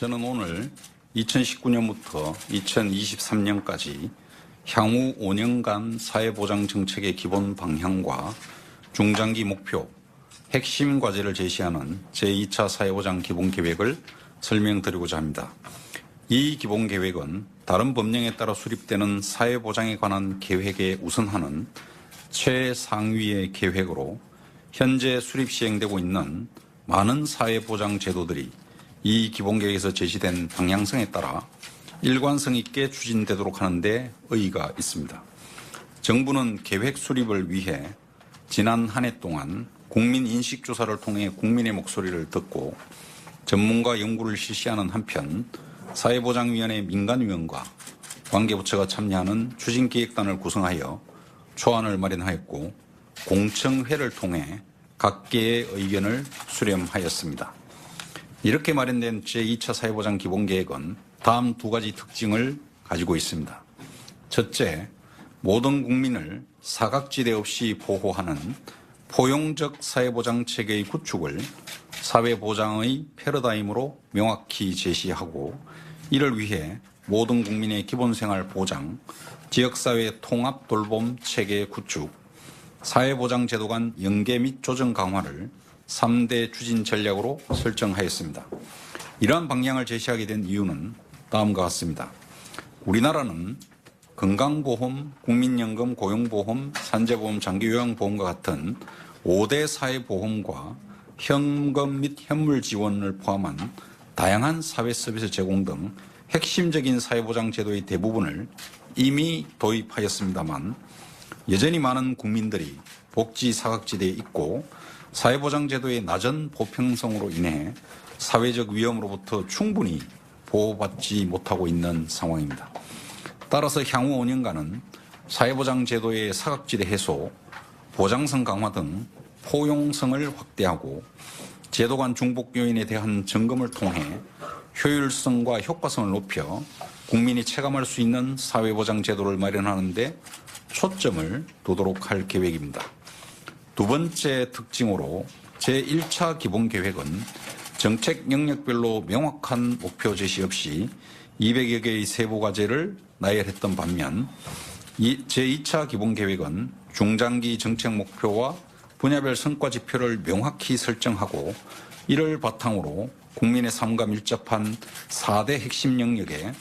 저는 오늘 2019년부터 2023년까지 향후 5년간 사회보장 정책의 기본 방향과 중장기 목표, 핵심 과제를 제시하는 제2차 사회보장 기본계획을 설명드리고자 합니다. 이 기본계획은 다른 법령에 따라 수립되는 사회보장에 관한 계획에 우선하는 최상위의 계획으로 현재 수립 시행되고 있는 많은 사회보장 제도들이 이 기본계획에서 제시된 방향성에 따라 일관성 있게 추진되도록 하는 데 의의가 있습니다. 정부는 계획 수립을 위해 지난 한 해 동안 국민 인식조사를 통해 국민의 목소리를 듣고 전문가 연구를 실시하는 한편 사회보장위원회 민간위원과 관계부처가 참여하는 추진기획단을 구성하여 초안을 마련하였고 공청회를 통해 각계의 의견을 수렴하였습니다. 이렇게 마련된 제2차 사회보장 기본계획은 다음 두 가지 특징을 가지고 있습니다. 첫째, 모든 국민을 사각지대 없이 보호하는 포용적 사회보장 체계의 구축을 사회보장의 패러다임으로 명확히 제시하고 이를 위해 모든 국민의 기본생활 보장, 지역사회 통합 돌봄 체계 구축, 사회보장 제도 간 연계 및 조정 강화를 3대 추진 전략으로 설정하였습니다. 이러한 방향을 제시하게 된 이유는 다음과 같습니다. 우리나라는 건강보험, 국민연금, 고용보험, 산재보험, 장기요양보험과 같은 5대 사회보험과 현금 및 현물 지원을 포함한 다양한 사회서비스 제공 등 핵심적인 사회보장 제도의 대부분을 이미 도입하였습니다만 여전히 많은 국민들이 복지 사각지대에 있고 사회보장 제도의 낮은 보편성으로 인해 사회적 위험으로부터 충분히 보호받지 못하고 있는 상황입니다. 따라서 향후 5년간은 사회보장 제도의 사각지대 해소, 보장성 강화 등 포용성을 확대하고 제도 간 중복 요인에 대한 점검을 통해 효율성과 효과성을 높여 국민이 체감할 수 있는 사회보장 제도를 마련하는 데 초점을 두도록 할 계획입니다. 두 번째 특징으로 제1차 기본계획은 정책 영역별로 명확한 목표 제시 없이 200여 개의 세부 과제를 나열했던 반면 제2차 기본계획은 중장기 정책 목표와 분야별 성과 지표를 명확히 설정하고 이를 바탕으로 국민의 삶과 밀접한 4대 핵심 영역에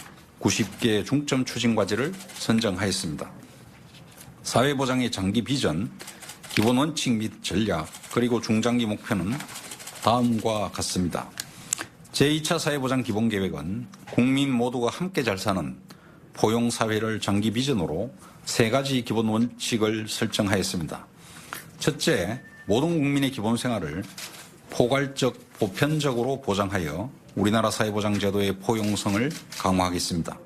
90개 중점 추진 과제를 선정하였습니다. 사회보장의 장기 비전, 기본 원칙 및 전략, 그리고 중장기 목표는 다음과 같습니다. 제2차 사회보장 기본계획은 국민 모두가 함께 잘 사는 포용사회를 장기 비전으로 세 가지 기본 원칙을 설정하였습니다. 첫째, 모든 국민의 기본 생활을 포괄적, 보편적으로 보장하여 우리나라 사회보장 제도의 포용성을 강화하겠습니다.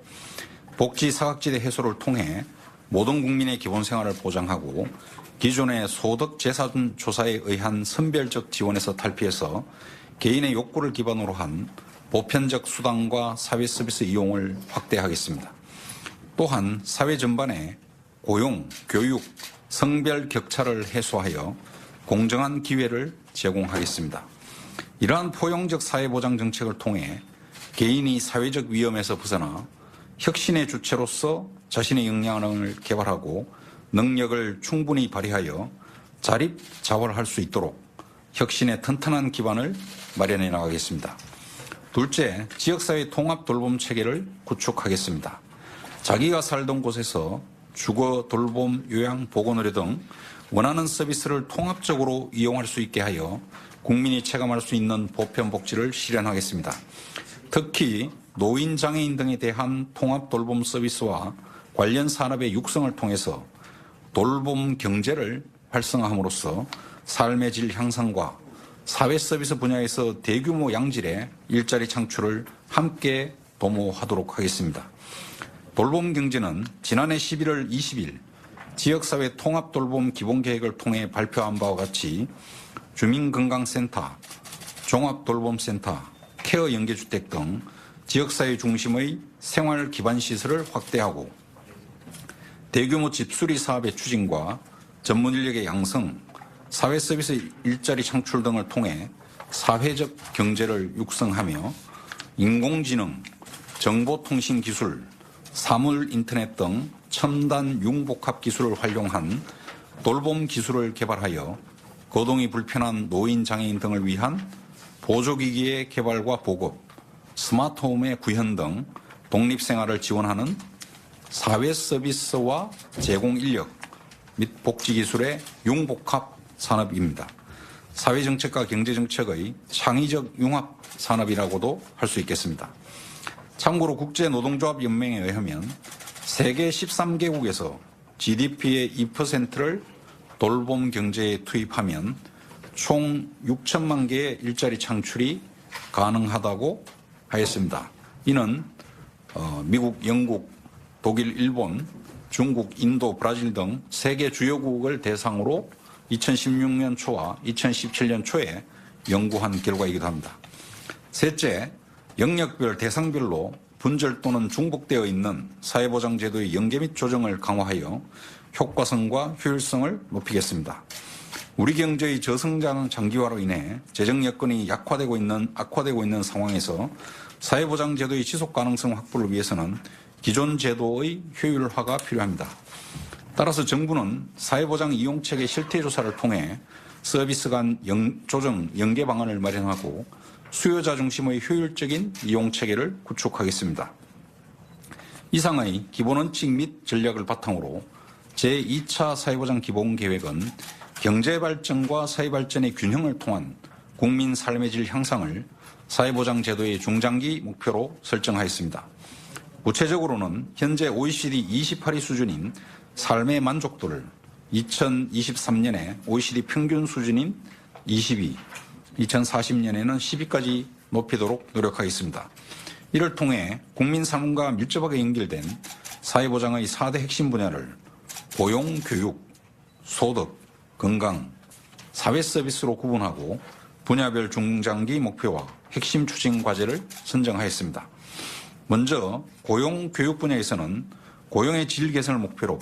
복지 사각지대 해소를 통해 모든 국민의 기본 생활을 보장하고 기존의 소득 재산 조사에 의한 선별적 지원에서 탈피해서 개인의 욕구를 기반으로 한 보편적 수당과 사회 서비스 이용을 확대하겠습니다. 또한 사회 전반에 고용, 교육, 성별 격차를 해소하여 공정한 기회를 제공하겠습니다. 이러한 포용적 사회보장 정책을 통해 개인이 사회적 위험에서 벗어나 혁신의 주체로서 자신의 역량을 개발하고 능력을 충분히 발휘하여 자립, 자활할 수 있도록 혁신의 튼튼한 기반을 마련해 나가겠습니다. 둘째, 지역사회 통합 돌봄 체계를 구축하겠습니다. 자기가 살던 곳에서 주거, 돌봄, 요양, 보건의료 등 원하는 서비스를 통합적으로 이용할 수 있게 하여 국민이 체감할 수 있는 보편복지를 실현하겠습니다. 특히 노인, 장애인 등에 대한 통합 돌봄 서비스와 관련 산업의 육성을 통해서 돌봄 경제를 활성화함으로써 삶의 질 향상과 사회 서비스 분야에서 대규모 양질의 일자리 창출을 함께 도모하도록 하겠습니다. 돌봄 경제는 지난해 11월 20일 지역사회 통합돌봄 기본계획을 통해 발표한 바와 같이 주민건강센터, 종합돌봄센터, 케어 연계주택 등 지역사회 중심의 생활 기반 시설을 확대하고 대규모 집수리 사업의 추진과 전문 인력의 양성, 사회 서비스 일자리 창출 등을 통해 사회적 경제를 육성하며 인공지능, 정보통신기술, 사물인터넷 등 첨단 융복합 기술을 활용한 돌봄 기술을 개발하여 거동이 불편한 노인, 장애인 등을 위한 보조기기의 개발과 보급, 스마트홈의 구현 등 독립생활을 지원하는 사회서비스와 제공인력 및 복지기술의 융복합 산업입니다. 사회정책과 경제정책의 창의적 융합 산업이라고도 할 수 있겠습니다. 참고로 국제노동조합연맹에 의하면 세계 13개국에서 GDP의 2%를 돌봄 경제에 투입하면 총 6천만 개의 일자리 창출이 가능하다고 하였습니다. 이는 미국, 영국, 독일, 일본, 중국, 인도, 브라질 등 세계 주요국을 대상으로 2016년 초와 2017년 초에 연구한 결과이기도 합니다. 셋째, 영역별 대상별로 분절 또는 중복되어 있는 사회보장제도의 연계 및 조정을 강화하여 효과성과 효율성을 높이겠습니다. 우리 경제의 저성장 장기화로 인해 재정 여건이 악화되고 있는 상황에서 사회보장제도의 지속 가능성 확보를 위해서는 기존 제도의 효율화가 필요합니다. 따라서 정부는 사회보장 이용체계 실태조사를 통해 서비스 간 조정 연계 방안을 마련하고 수요자 중심의 효율적인 이용체계를 구축하겠습니다. 이상의 기본원칙 및 전략을 바탕으로 제2차 사회보장 기본계획은 경제발전과 사회발전의 균형을 통한 국민 삶의 질 향상을 사회보장제도의 중장기 목표로 설정하였습니다. 구체적으로는 현재 OECD 28위 수준인 삶의 만족도를 2023년에 OECD 평균 수준인 22, 2040년에는 10위까지 높이도록 노력하겠습니다. 이를 통해 국민 삶과 밀접하게 연결된 사회보장의 4대 핵심 분야를 고용, 교육, 소득, 건강, 사회서비스로 구분하고 분야별 중장기 목표와 핵심 추진 과제를 선정하였습니다. 먼저 고용, 교육 분야에서는 고용의 질 개선을 목표로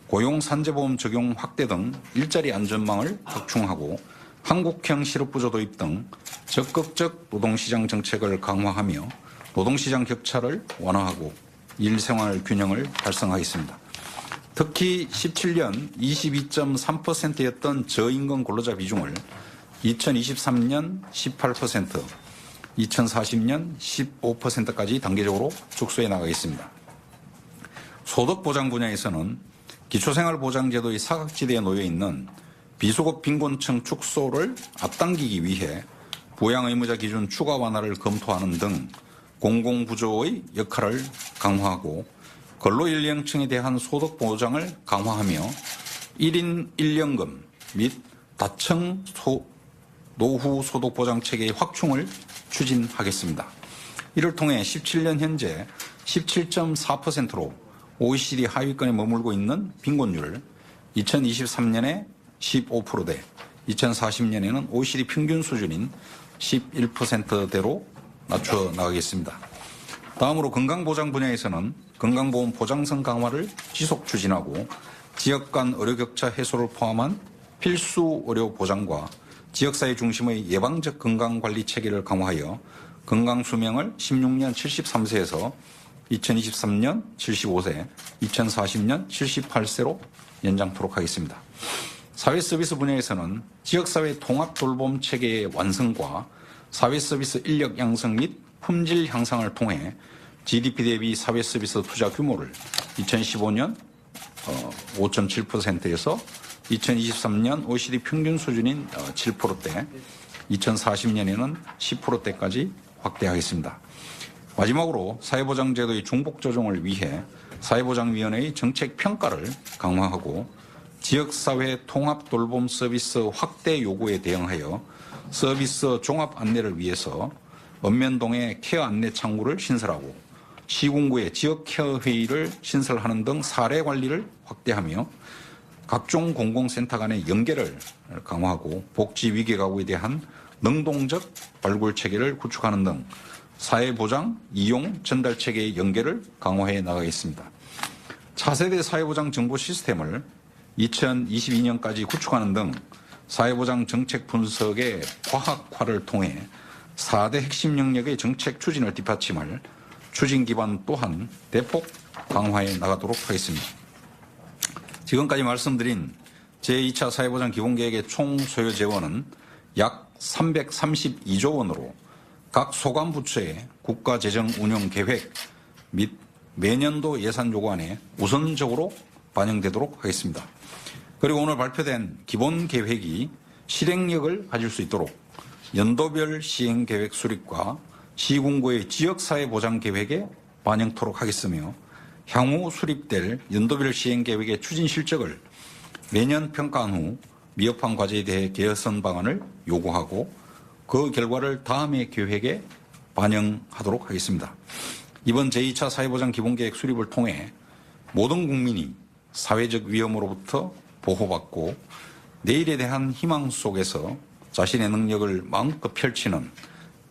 고용산재보험 적용 확대 등 일자리 안전망을 확충하고 한국형 실업부조 도입 등 적극적 노동시장 정책을 강화하며 노동시장 격차를 완화하고 일생활 균형을 달성하겠습니다. 특히 17년 22.3%였던 저임금 근로자 비중을 2023년 18%, 2040년 15%까지 단계적으로 축소해 나가겠습니다. 소득보장 분야에서는 기초생활보장제도의 사각지대에 놓여 있는 비수급 빈곤층 축소를 앞당기기 위해 부양의무자 기준 추가 완화를 검토하는 등 공공부조의 역할을 강화하고 근로연령층에 대한 소득 보장을 강화하며 1인 1연금 및 다층 노후 소득 보장 체계의 확충을 추진하겠습니다. 이를 통해 17년 현재 17.4%로 OECD 하위권에 머물고 있는 빈곤율을 2023년에 15%대, 2040년에는 OECD 평균 수준인 11%대로 낮춰 나가겠습니다. 다음으로 건강보장 분야에서는 건강보험 보장성 강화를 지속 추진하고 지역 간 의료격차 해소를 포함한 필수 의료 보장과 지역사회 중심의 예방적 건강관리 체계를 강화하여 건강수명을 16년 73세에서 2023년 75세, 2040년 78세로 연장토록 하겠습니다. 사회서비스 분야에서는 지역사회 통합돌봄 체계의 완성과 사회서비스 인력 양성 및 품질 향상을 통해 GDP 대비 사회서비스 투자 규모를 2015년 5.7%에서 2023년 OECD 평균 수준인 7%대, 2040년에는 10%대까지 확대하겠습니다. 마지막으로 사회보장제도의 중복조정을 위해 사회보장위원회의 정책평가를 강화하고 지역사회 통합돌봄 서비스 확대 요구에 대응하여 서비스 종합 안내를 위해서 읍면동에 케어 안내 창구를 신설하고 시군구에 지역 케어 회의를 신설하는 등 사례 관리를 확대하며 각종 공공센터 간의 연계를 강화하고 복지 위기 가구에 대한 능동적 발굴 체계를 구축하는 등 사회보장 이용 전달 체계의 연계를 강화해 나가겠습니다. 차세대 사회보장 정보 시스템을 2022년까지 구축하는 등 사회보장 정책 분석의 과학화를 통해 4대 핵심 영역의 정책 추진을 뒷받침할 추진 기반 또한 대폭 강화해 나가도록 하겠습니다. 지금까지 말씀드린 제2차 사회보장 기본계획의 총 소요 재원은 약 332조 원으로 각 소관부처의 국가재정운영계획 및 매년도 예산 요구안에 우선적으로 반영되도록 하겠습니다. 그리고 오늘 발표된 기본계획이 실행력을 가질 수 있도록 연도별 시행계획 수립과 시군구의 지역사회보장계획에 반영토록 하겠으며 향후 수립될 연도별 시행계획의 추진 실적을 매년 평가한 후 미흡한 과제에 대해 개선 방안을 요구하고 그 결과를 다음의 계획에 반영하도록 하겠습니다. 이번 제2차 사회보장 기본계획 수립을 통해 모든 국민이 사회적 위험으로부터 보호받고 내일에 대한 희망 속에서 자신의 능력을 마음껏 펼치는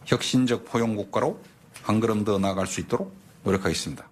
혁신적 포용국가로 한 걸음 더 나아갈 수 있도록 노력하겠습니다.